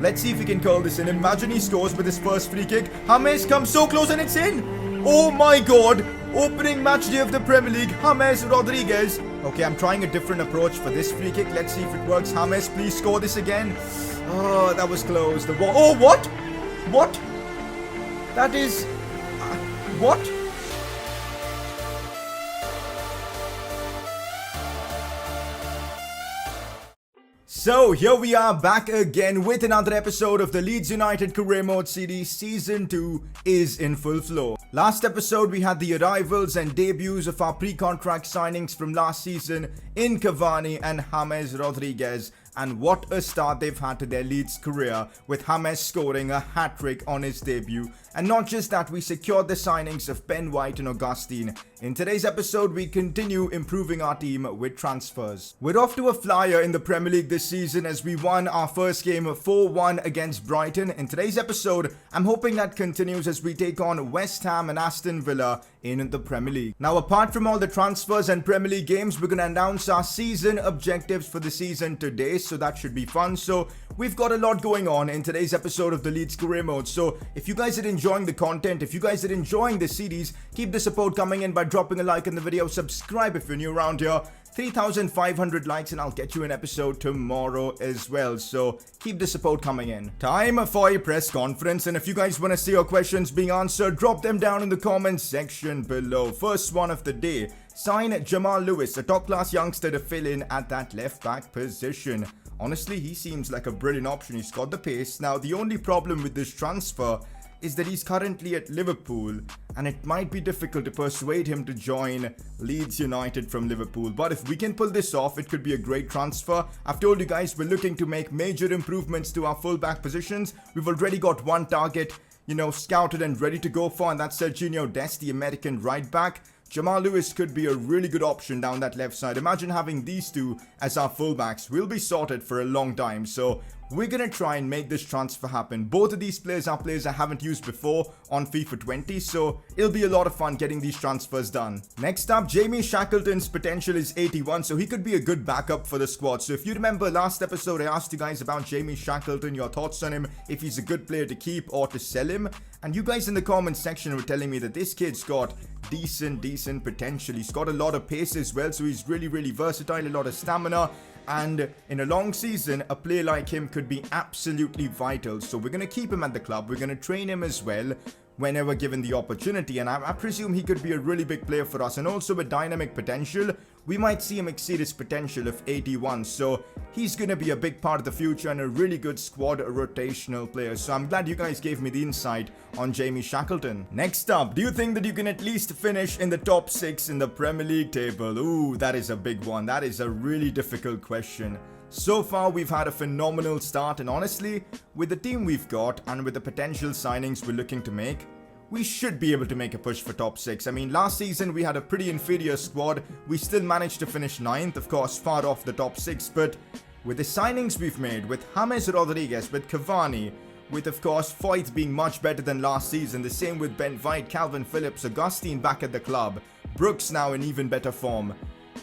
Let's see if we can curl this in. Imagine he scores with his first free kick. James comes so close and it's in. Oh my god. Opening match day of the Premier League. James Rodriguez. Okay, I'm trying a different approach for this free kick. Let's see if it works. James, please score this again. Oh, that was close. Oh, what? What? That is... what? So here we are back again with another episode of the Leeds United Career Mode series. Season 2 is in full flow. Last episode we had the arrivals and debuts of our pre-contract signings from last season in Cavani and James Rodriguez. And what a start they've had to their Leeds career, with James scoring a hat-trick on his debut. And not just that, we secured the signings of Ben White and Augustine. In today's episode, we continue improving our team with transfers. We're off to a flyer in the Premier League this season as we won our first game 4-1 against Brighton. In today's episode, I'm hoping that continues as we take on West Ham and Aston Villa in the Premier League. Now, apart from all the transfers and Premier League games, we're going to announce our season objectives for the season today, so that should be fun. So we've got a lot going on in today's episode of the Leeds Career Mode. So if you guys are enjoying the content, if you guys are enjoying this series, keep the support coming in by dropping a like in the video. Subscribe if you're new around here. 3,500 likes and I'll get you an episode tomorrow as well. So keep the support coming in. Time for a press conference, and if you guys want to see your questions being answered, drop them down in the comments section below. First one of the day. Sign Jamal Lewis, a top-class youngster to fill in at that left-back position. Honestly, he seems like a brilliant option. He's got the pace. Now, the only problem with this transfer is that he's currently at Liverpool, and it might be difficult to persuade him to join Leeds United from Liverpool. But if we can pull this off, it could be a great transfer. I've told you guys we're looking to make major improvements to our fullback positions. We've already got one target, scouted and ready to go for, and that's Sergiño Dest, the American right back. Jamal Lewis could be a really good option down that left side. Imagine having these two as our fullbacks. We'll be sorted for a long time. So we're going to try and make this transfer happen. Both of these players are players I haven't used before on FIFA 20. So it'll be a lot of fun getting these transfers done. Next up, Jamie Shackleton's potential is 81. So he could be a good backup for the squad. So if you remember last episode, I asked you guys about Jamie Shackleton, your thoughts on him, if he's a good player to keep or to sell him. And you guys in the comments section were telling me that this kid's got decent potential. He's got a lot of pace as well, so he's really versatile, a lot of stamina, and in a long season a player like him could be absolutely vital. So we're going to keep him at the club. We're going to train him as well whenever given the opportunity, and I presume he could be a really big player for us. And also with dynamic potential, we might see him exceed his potential of 81. So he's going to be a big part of the future and a really good squad rotational player. So I'm glad you guys gave me the insight on Jamie Shackleton. Next up, do you think that you can at least finish in the top 6 in the Premier League table? Ooh, that is a big one. That is a really difficult question. So far, we've had a phenomenal start, and honestly, with the team we've got and with the potential signings we're looking to make, we should be able to make a push for top 6. I mean, last season we had a pretty inferior squad. We still managed to finish 9th, of course, far off the top 6, but with the signings we've made, with James Rodriguez, with Cavani, with, of course, Foyth being much better than last season, the same with Ben White, Calvin Phillips, Augustine back at the club, Brooks now in even better form,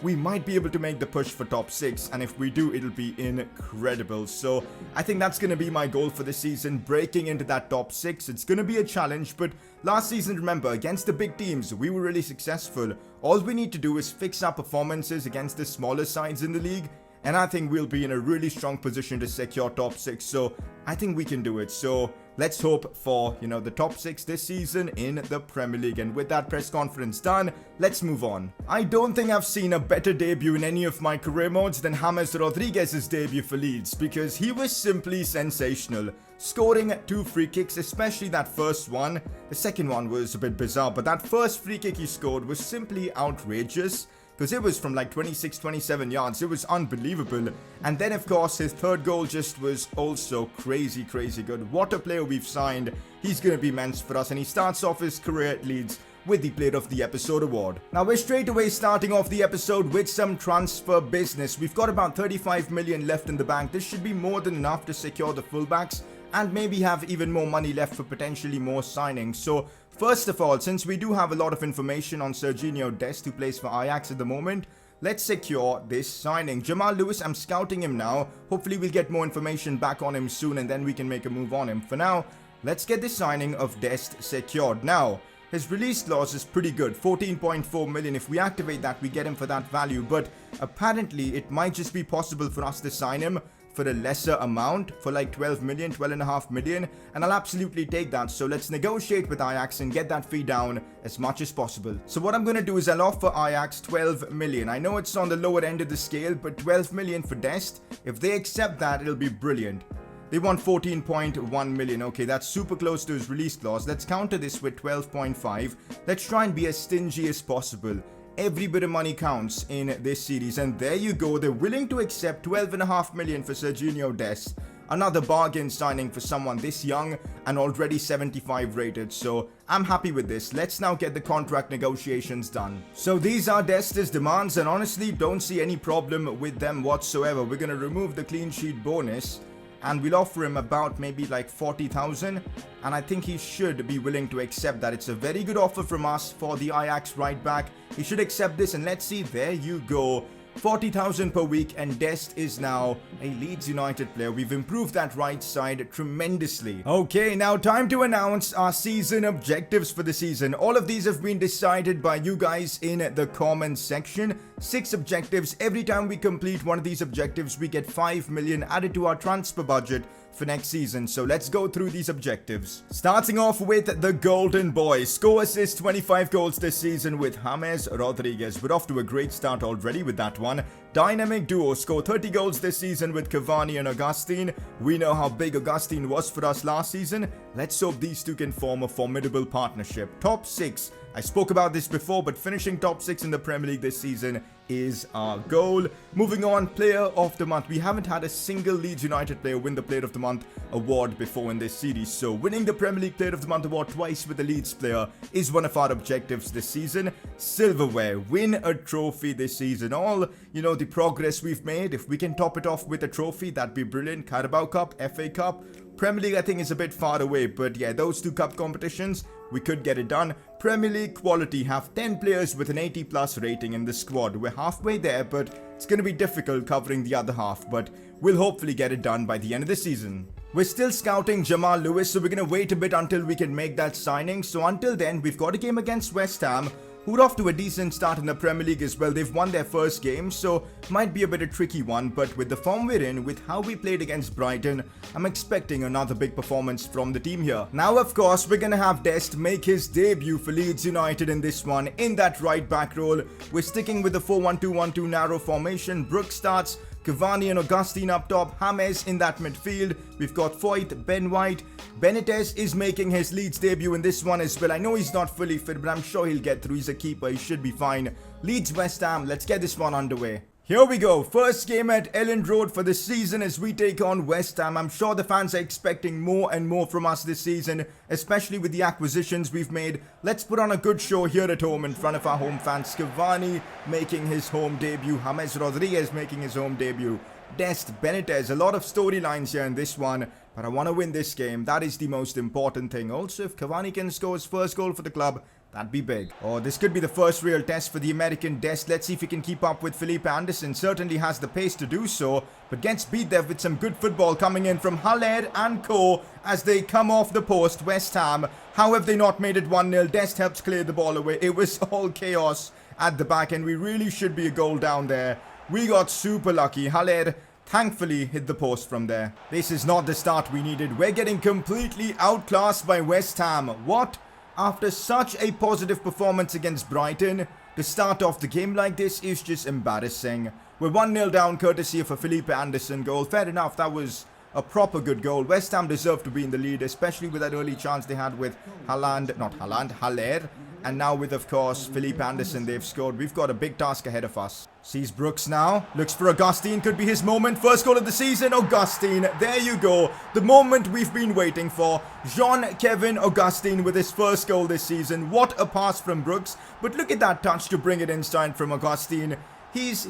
we might be able to make the push for top 6, and if we do, it'll be incredible. So I think that's going to be my goal for this season, breaking into that top 6. It's going to be a challenge, but last season, remember, against the big teams, we were really successful. All we need to do is fix our performances against the smaller sides in the league, and I think we'll be in a really strong position to secure top 6. So I think we can do it. So let's hope for, the top 6 this season in the Premier League. And with that press conference done, let's move on. I don't think I've seen a better debut in any of my career modes than James Rodriguez's debut for Leeds, because he was simply sensational. Scoring 2 free kicks, especially that first one. The second one was a bit bizarre, but that first free kick he scored was simply outrageous, because it was from like 26-27 yards. It was unbelievable. And then, of course, his third goal just was also crazy good. What a player we've signed. He's going to be immense for us, and he starts off his career at Leeds with the Player of the Episode award. Now, we're straight away starting off the episode with some transfer business. We've got about 35 million left in the bank. This should be more than enough to secure the fullbacks and maybe have even more money left for potentially more signings. So first of all, since we do have a lot of information on Sergiño Dest, who plays for Ajax at the moment, let's secure this signing. Jamal Lewis, I'm scouting him now. Hopefully we'll get more information back on him soon and then we can make a move on him. For now, let's get the signing of Dest secured. Now, his release clause is pretty good, 14.4 million. If we activate that, we get him for that value. But apparently, it might just be possible for us to sign him for a lesser amount, for like 12 million, 12.5 million. And I'll absolutely take that. So let's negotiate with Ajax and get that fee down as much as possible. So what I'm going to do is I'll offer Ajax 12 million. I know it's on the lower end of the scale, but 12 million for Dest. If they accept that, it'll be brilliant. They want 14.1 million. Okay, that's super close to his release clause. Let's counter this with 12.5. Let's try and be as stingy as possible. Every bit of money counts in this series. And there you go. They're willing to accept 12.5 million for Sergiño Dest. Another bargain signing for someone this young and already 75 rated. So I'm happy with this. Let's now get the contract negotiations done. So these are Dest's demands and honestly don't see any problem with them whatsoever. We're going to remove the clean sheet bonus. And we'll offer him about maybe like 40,000. And I think he should be willing to accept that. It's a very good offer from us for the Ajax right back. He should accept this. And let's see, there you go. 40,000 per week, and Dest is now a Leeds United player. We've improved that right side tremendously. Okay, now time to announce our season objectives for the season. All of these have been decided by you guys in the comments section. 6 objectives. Every time we complete one of these objectives, we get 5 million added to our transfer budget for next season. So let's go through these objectives. Starting off with the Golden Boy. Score assist 25 goals this season with James Rodriguez. We're off to a great start already with that one. Dynamic duo. Score 30 goals this season with Cavani and Augustine. We know how big Augustine was for us last season. Let's hope these two can form a formidable partnership. Top 6. I spoke about this before, but finishing top 6 in the Premier League this season is our goal. Moving on, Player of the Month. We haven't had a single Leeds United player win the Player of the Month award before in this series. So winning the Premier League Player of the Month award twice with a Leeds player is one of our objectives this season. Silverware. Win a trophy this season. All, the progress we've made. If we can top it off with a trophy, that'd be brilliant. Carabao Cup, FA Cup. Premier League, I think, is a bit far away, but yeah, those 2 cup competitions, we could get it done. Premier League quality, have 10 players with an 80 plus rating in the squad. We're halfway there, but it's going to be difficult covering the other half, but we'll hopefully get it done by the end of the season. We're still scouting Jamal Lewis, so we're going to wait a bit until we can make that signing. So until then, we've got a game against West Ham, who are off to a decent start in the Premier League as well. They've won their first game, so might be a bit of a tricky one. But with the form we're in, with how we played against Brighton, I'm expecting another big performance from the team here. Now, of course, we're going to have Dest make his debut for Leeds United in this one, in that right back role. We're sticking with the 4-1-2-1-2 narrow formation. Brooks starts. Cavani and Augustine up top, James in that midfield. We've got Foyth, Ben White. Benitez is making his Leeds debut in this one as well. I know he's not fully fit, but I'm sure he'll get through. He's a keeper, he should be fine. Leeds West Ham, let's get this one underway. Here we go, first game at Elland Road for the season as we take on West Ham. I'm sure the fans are expecting more and more from us this season, especially with the acquisitions we've made. Let's put on a good show here at home in front of our home fans. Cavani making his home debut, James Rodriguez making his home debut. Dest, Benitez, a lot of storylines here in this one, but I want to win this game. That is the most important thing. Also, if Cavani can score his first goal for the club, that'd be big. Oh, this could be the first real test for the American Dest. Let's see if he can keep up with Felipe Anderson. Certainly has the pace to do so, but gets beat there with some good football coming in from Haller and co. as they come off the post. West Ham, how have they not made it 1-0? Dest helps clear the ball away. It was all chaos at the back, and we really should be a goal down there. We got super lucky. Haller thankfully hit the post from there. This is not the start we needed. We're getting completely outclassed by West Ham. What? After such a positive performance against Brighton, to start off the game like this is just embarrassing. We're 1-0 down courtesy of a Felipe Anderson goal. Fair enough, that was a proper good goal. West Ham deserved to be in the lead, especially with that early chance they had with Haller. And now with, of course, Felipe Anderson, they've scored. We've got a big task ahead of us. Sees Brooks now. Looks for Augustine. Could be his moment. First goal of the season. Augustine. There you go. The moment we've been waiting for. Jean-Kevin Augustine with his first goal this season. What a pass from Brooks. But look at that touch to bring it inside from Augustine. He's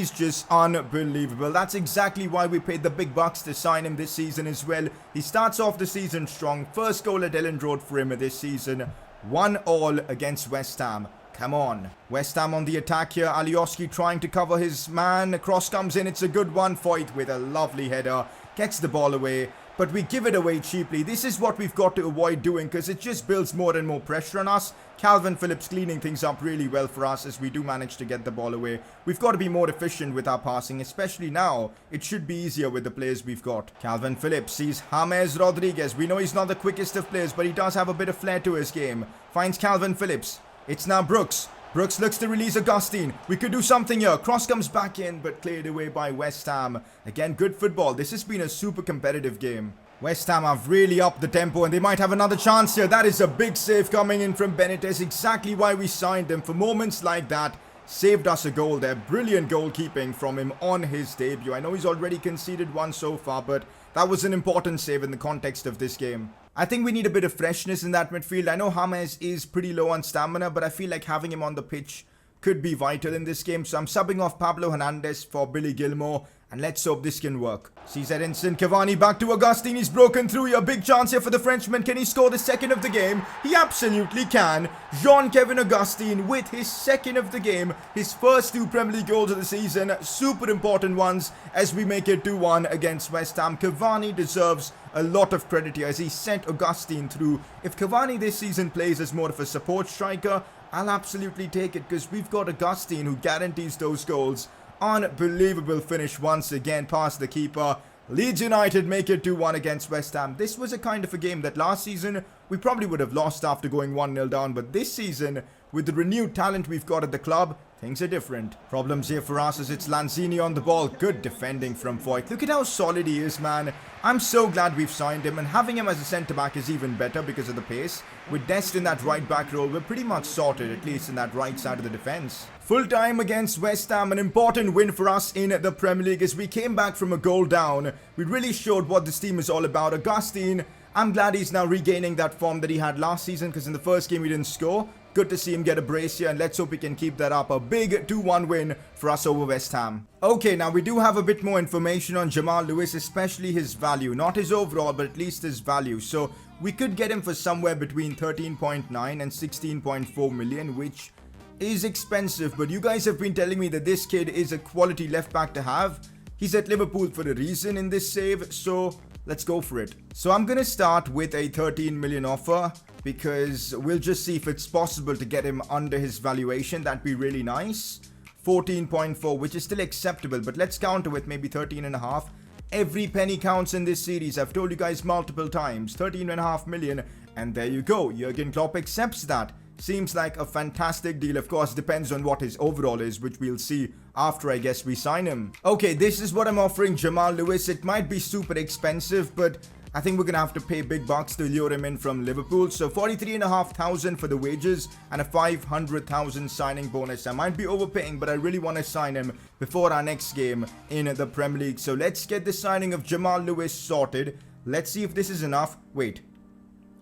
just unbelievable. That's exactly why we paid the big bucks to sign him this season as well. He starts off the season strong. First goal at Elland Road for him this season. 1-1 against West Ham. Come on. West Ham on the attack here. Alioski trying to cover his man. Cross comes in. It's a good one. Foyt with a lovely header. Gets the ball away. But we give it away cheaply. This is what we've got to avoid doing because it just builds more and more pressure on us. Calvin Phillips cleaning things up really well for us as we do manage to get the ball away. We've got to be more efficient with our passing, especially now. It should be easier with the players we've got. Calvin Phillips sees James Rodriguez. We know he's not the quickest of players, but he does have a bit of flair to his game. Finds Calvin Phillips. It's now Brooks. Brooks looks to release Augustine. We could do something here. Cross comes back in, but cleared away by West Ham. Again, good football. This has been a super competitive game. West Ham have really upped the tempo and they might have another chance here. That is a big save coming in from Benitez. Exactly why we signed him. For moments like that, saved us a goal there. Brilliant goalkeeping from him on his debut. I know he's already conceded one so far, but that was an important save in the context of this game. I think we need a bit of freshness in that midfield. I know James is pretty low on stamina, but I feel like having him on the pitch could be vital in this game. So I'm subbing off Pablo Hernandez for Billy Gilmore. And let's hope this can work. Sees Edinson Cavani back to Augustine. He's broken through here. Big chance here for the Frenchman. Can he score the second of the game? He absolutely can. Jean-Kevin Augustine with his second of the game. His first 2 Premier League goals of the season. Super important ones as we make it 2-1 against West Ham. Cavani deserves a lot of credit here as he sent Augustine through. If Cavani this season plays as more of a support striker, I'll absolutely take it because we've got Augustine who guarantees those goals. Unbelievable finish once again past the keeper. Leeds United make it 2-1 against West Ham. This was a kind of a game that last season we probably would have lost after going 1-0 down. But this season, with the renewed talent we've got at the club, things are different. Problems here for us as it's Lanzini on the ball. Good defending from Foyt. Look at how solid he is, man. I'm so glad we've signed him. And having him as a centre-back is even better because of the pace. With Dest in that right-back role, we're pretty much sorted, at least in that right side of the defence. Full time against West Ham, an important win for us in the Premier League as we came back from a goal down. We really showed what this team is all about. Augustine, I'm glad he's now regaining that form that he had last season because in the first game he didn't score. Good to see him get a brace here and let's hope we can keep that up. A big 2-1 win for us over West Ham. Okay, now we do have a bit more information on Jamal Lewis, especially his value. Not his overall, but at least his value. So we could get him for somewhere between 13.9 and 16.4 million, which is expensive, but you guys have been telling me that this kid is a quality left back to have. He's at Liverpool for a reason in this save, so let's go for it. So I'm gonna start with a 13 million offer because we'll just see if it's possible to get him under his valuation. That'd be really nice. 14.4, which is still acceptable, but let's counter with maybe 13.5. Every penny counts in this series. I've told you guys multiple times. 13.5 million, and there you go. Jurgen Klopp accepts that. Seems like a fantastic deal. Of course, depends on what his overall is, which we'll see after I guess we sign him. Okay, this is what I'm offering Jamal Lewis. It might be super expensive, but I think we're gonna have to pay big bucks to lure him in from Liverpool. So 43,500 for the wages and a 500,000 signing bonus. I might be overpaying, but I really want to sign him before our next game in the Premier League. So let's get the signing of Jamal Lewis sorted. Let's see if this is enough. Wait.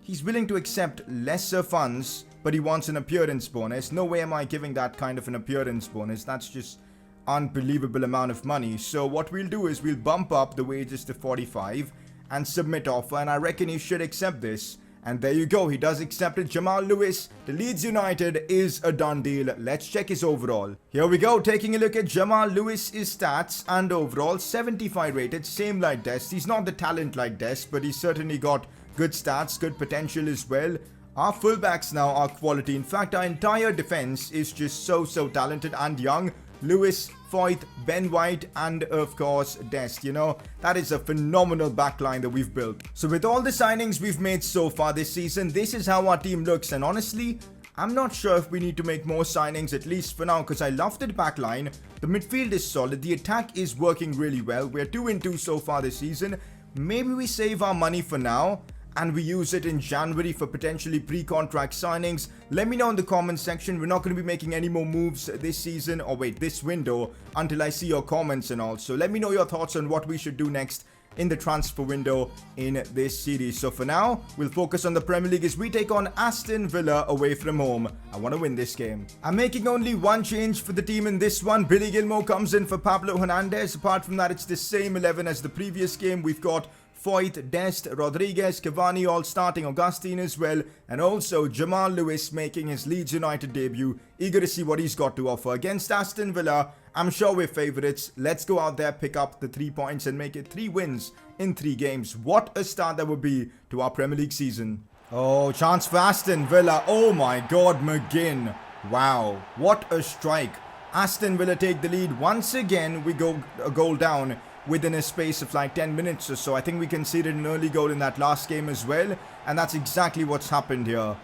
He's willing to accept lesser funds, but he wants an appearance bonus. No way am I giving that kind of an appearance bonus. That's just unbelievable amount of money. So what we'll do is we'll bump up the wages to 45 and submit offer, and I reckon he should accept this. And there you go, he does accept it. Jamal Lewis to Leeds United is a done deal. Let's check his overall. Here we go, taking a look at Jamal Lewis' stats and overall. 75 rated, same like Dest. He's not the talent like Dest, but he's certainly got good stats, good potential as well. Our fullbacks now are quality. In fact, our entire defense is just so talented and young. Lewis, Foyt, Ben White, and of course Dest. You know, that is a phenomenal backline that we've built. So with all the signings we've made so far this season, this is how our team looks. And honestly, I'm not sure if we need to make more signings, at least for now, because I love the backline. The midfield is solid. The attack is working really well. We're 2-2 so far this season. Maybe we save our money for now and we use it in January for potentially pre-contract signings. Let me know in the comments section. We're not going to be making any more moves this season, or wait, this window, until I see your comments and all. So let me know your thoughts on what we should do next in the transfer window in this series. So for now, we'll focus on the Premier League as we take on Aston Villa away from home. I want to win this game. I'm making only one change for the team in this one. Billy Gilmore comes in for Pablo Hernandez. Apart from that, it's the same 11 as the previous game. We've got Foyth, Dest, Rodriguez, Cavani all starting, Augustine as well, and also Jamal Lewis making his Leeds United debut. Eager to see what he's got to offer against Aston Villa. I'm sure we're favourites. Let's go out there, pick up the 3 points and make it 3 wins in 3 games. What a start that would be to our Premier League season. Oh, chance for Aston Villa. Oh my God, McGinn. Wow, what a strike. Aston Villa take the lead. Once again, we go a goal down within a space of like 10 minutes or so. I think we conceded an early goal in that last game as well. And that's exactly what's happened here.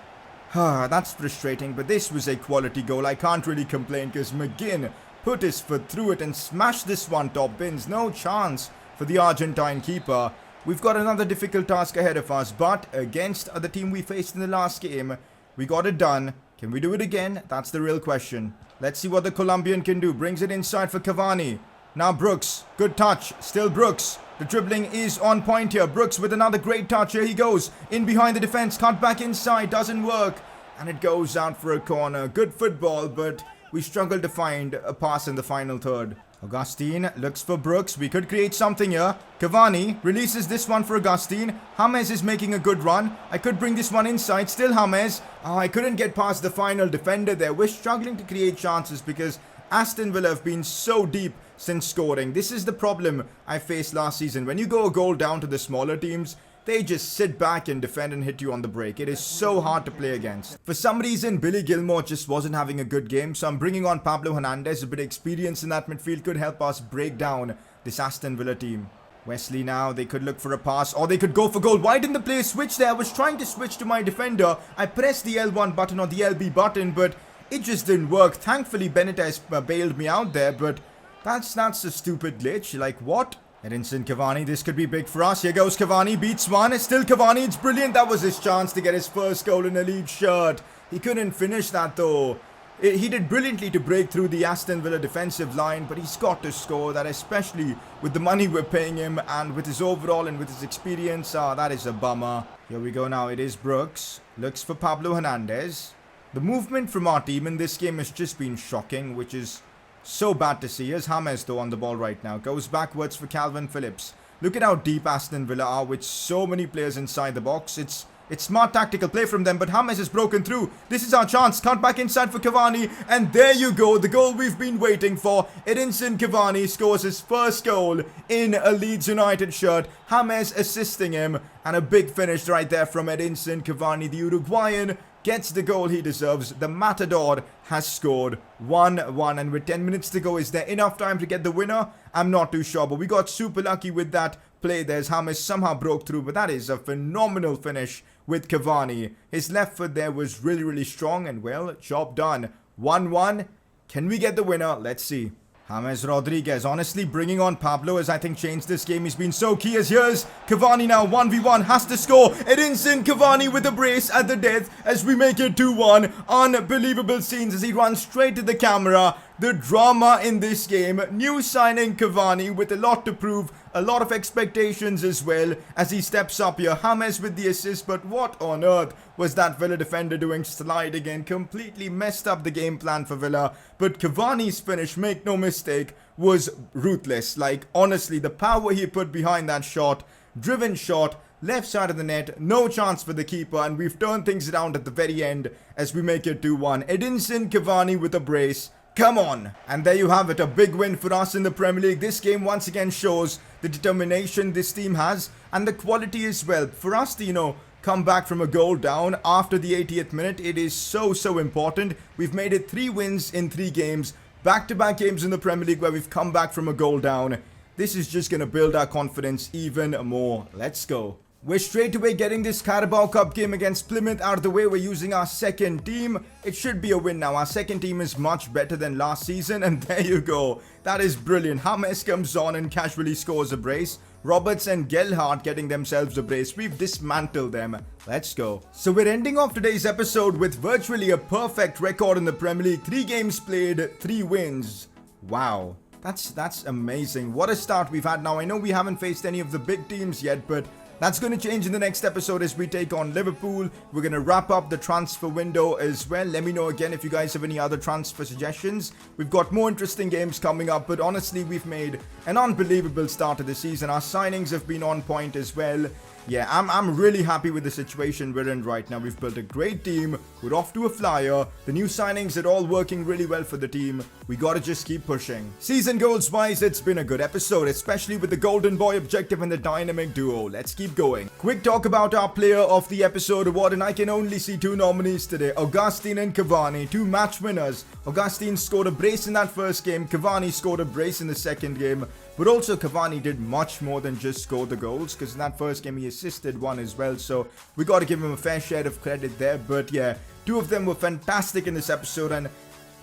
That's frustrating, but this was a quality goal. I can't really complain because McGinn put his foot through it and smashed this one top bins. No chance for the Argentine keeper. We've got another difficult task ahead of us, but against the team we faced in the last game, we got it done. Can we do it again? That's the real question. Let's see what the Colombian can do. Brings it inside for Cavani. Now Brooks. Good touch. Still Brooks. The dribbling is on point here. Brooks with another great touch. Here he goes. In behind the defense. Cut back inside. Doesn't work. And it goes out for a corner. Good football, but we struggled to find a pass in the final third. Augustine looks for Brooks. We could create something here. Cavani releases this one for Augustine. James is making a good run. I could bring this one inside. Still James. Oh, I couldn't get past the final defender there. We're struggling to create chances because Aston Villa have been so deep since scoring. This is the problem I faced last season. When you go a goal down to the smaller teams, they just sit back and defend and hit you on the break. It is so hard to play against. For some reason, Billy Gilmore just wasn't having a good game. So I'm bringing on Pablo Hernandez. A bit of experience in that midfield could help us break down this Aston Villa team. Wesley now, they could look for a pass or they could go for goal. Why didn't the player switch there? I was trying to switch to my defender. I pressed the L1 button or the LB button, but it just didn't work. Thankfully, Benitez bailed me out there, but that's a stupid glitch. Like, what? Edinson Cavani, this could be big for us. Here goes Cavani, beats one. It's still Cavani, it's brilliant. That was his chance to get his first goal in a Leeds shirt. He couldn't finish that though. He did brilliantly to break through the Aston Villa defensive line, but he's got to score that, especially with the money we're paying him and with his overall and with his experience. That is a bummer. Here we go now, it is Brooks. Looks for Pablo Hernandez. The movement from our team in this game has just been shocking, which is so bad to see. Here's James though on the ball right now. Goes backwards for Calvin Phillips. Look at how deep Aston Villa are with so many players inside the box. It's smart tactical play from them, but James has broken through. This is our chance. Cut back inside for Cavani. And there you go. The goal we've been waiting for. Edinson Cavani scores his first goal in a Leeds United shirt. James assisting him. And a big finish right there from Edinson Cavani. The Uruguayan gets the goal he deserves. The Matador has scored 1-1. And with 10 minutes to go, is there enough time to get the winner? I'm not too sure. But we got super lucky with that play. There's James somehow broke through. But that is a phenomenal finish with Cavani. His left foot there was really, really strong. And well, job done. 1-1. Can we get the winner? Let's see. James Rodriguez honestly bringing on Pablo as I think changed this game. He's been so key as here's Cavani now 1v1 has to score. Edinson Cavani with a brace at the death as we make it 2-1. Unbelievable scenes as he runs straight to the camera. The drama in this game. New signing Cavani with a lot to prove. A lot of expectations as well as he steps up here. James with the assist, but what on earth was that Villa defender doing sliding in? Completely messed up the game plan for Villa. But Cavani's finish, make no mistake, was ruthless. Like, honestly, the power he put behind that shot, driven shot, left side of the net, no chance for the keeper, and we've turned things around at the very end as we make it 2-1. Edinson Cavani with a brace. Come on. And there you have it, a big win for us in the Premier League. This game once again shows the determination this team has and the quality as well. For us to, come back from a goal down after the 80th minute, it is so important. We've made it 3 wins in 3 games, back-to-back games in the Premier League where we've come back from a goal down. This is just going to build our confidence even more. Let's go. We're straight away getting this Carabao Cup game against Plymouth out of the way. We're using our second team. It should be a win now. Our second team is much better than last season. And there you go. That is brilliant. James comes on and casually scores a brace. Roberts and Gelhardt getting themselves a brace. We've dismantled them. Let's go. So we're ending off today's episode with virtually a perfect record in the Premier League. 3 games played, 3 wins. Wow. That's amazing. What a start we've had now. I know we haven't faced any of the big teams yet, but That's going to change in the next episode as we take on Liverpool. We're going to wrap up the transfer window as well. Let me know again if you guys have any other transfer suggestions. We've got more interesting games coming up, but honestly, we've made an unbelievable start to the season. Our signings have been on point as well. Yeah, I'm really happy with the situation we're in right now. We've built a great team. We're off to a flyer. The new signings are all working really well for the team. We gotta just keep pushing. Season goals wise, it's been a good episode, especially with the Golden Boy objective and the dynamic duo. Let's keep going. Quick talk about our player of the episode award, and I can only see two nominees today. Augustine and Cavani, two match winners. Augustine scored a brace in that first game. Cavani scored a brace in the second game. But also Cavani did much more than just score the goals, because in that first game he assisted one as well, so we got to give him a fair share of credit there. But yeah, two of them were fantastic in this episode, and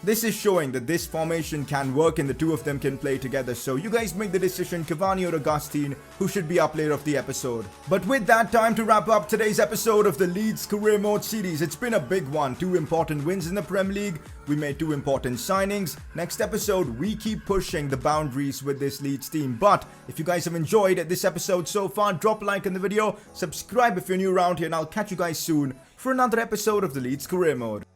this is showing that this formation can work and the two of them can play together. So you guys make the decision, Cavani or Augustine, who should be our player of the episode. But with that, time to wrap up today's episode of the Leeds Career Mode series. It's been a big one. 2 important wins in the Premier League. We made 2 important signings. Next episode, we keep pushing the boundaries with this Leeds team. But if you guys have enjoyed this episode so far, drop a like on the video, subscribe if you're new around here, and I'll catch you guys soon for another episode of the Leeds Career Mode.